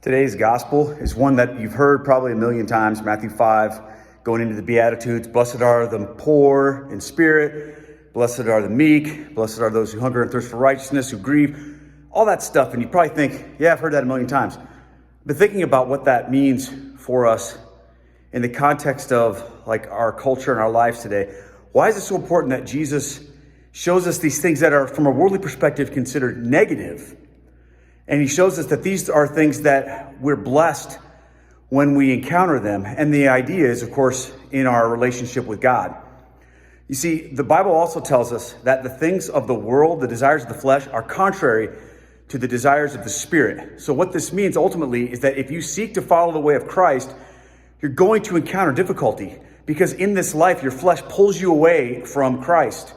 Today's gospel is one that you've heard probably a million times, Matthew 5, going into the Beatitudes. Blessed are the poor in spirit, blessed are the meek, blessed are those who hunger and thirst for righteousness, who grieve, all that stuff. And you probably think, yeah, I've heard that a million times. But thinking about what that means for us in the context of like our culture and our lives today, why is it so important that Jesus shows us these things that are, from a worldly perspective, considered negative? And he shows us that these are things that we're blessed when we encounter them. And the idea is, of course, in our relationship with God. You see, the Bible also tells us that the things of the world, the desires of the flesh, are contrary to the desires of the Spirit. So what this means ultimately is that if you seek to follow the way of Christ, you're going to encounter difficulty, because in this life, your flesh pulls you away from Christ.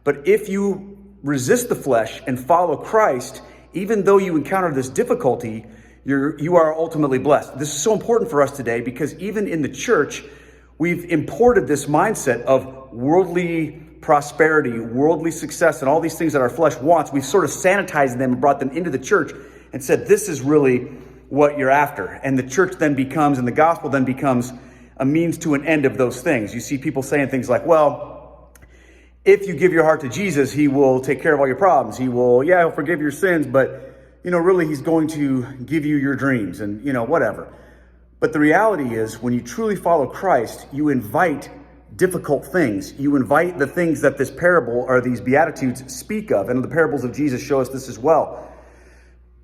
But if you resist the flesh and follow Christ, even though you encounter this difficulty, you are ultimately blessed. This is so important for us today because even in the church, we've imported this mindset of worldly prosperity, worldly success, and all these things that our flesh wants. We've sort of sanitized them and brought them into the church and said, this is really what you're after. And the church then becomes, and the gospel then becomes a means to an end of those things. You see people saying things like, well, if you give your heart to Jesus, he will take care of all your problems. He'll forgive your sins, but, really he's going to give you your dreams and, whatever. But the reality is, when you truly follow Christ, you invite difficult things. You invite the things that this parable or these Beatitudes speak of. And the parables of Jesus show us this as well.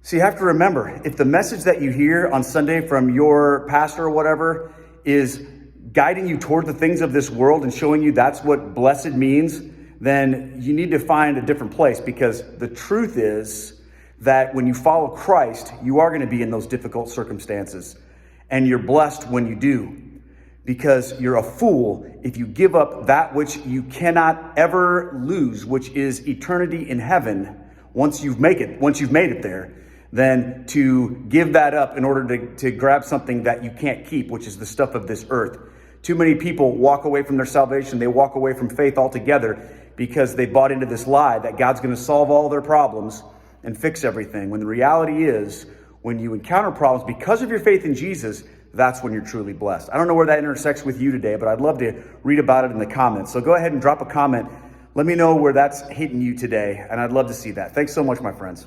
So you have to remember, if the message that you hear on Sunday from your pastor or whatever is guiding you toward the things of this world and showing you that's what blessed means, then you need to find a different place, because the truth is that when you follow Christ, you are going to be in those difficult circumstances, and you're blessed when you do, because you're a fool if you give up that which you cannot ever lose, which is eternity in heaven. Once you've made it there, then to give that up in order to grab something that you can't keep, which is the stuff of this earth. Too many people walk away from their salvation. They walk away from faith altogether because they bought into this lie that God's going to solve all their problems and fix everything. When the reality is, when you encounter problems because of your faith in Jesus, that's when you're truly blessed. I don't know where that intersects with you today, but I'd love to read about it in the comments. So go ahead and drop a comment. Let me know where that's hitting you today, and I'd love to see that. Thanks so much, my friends.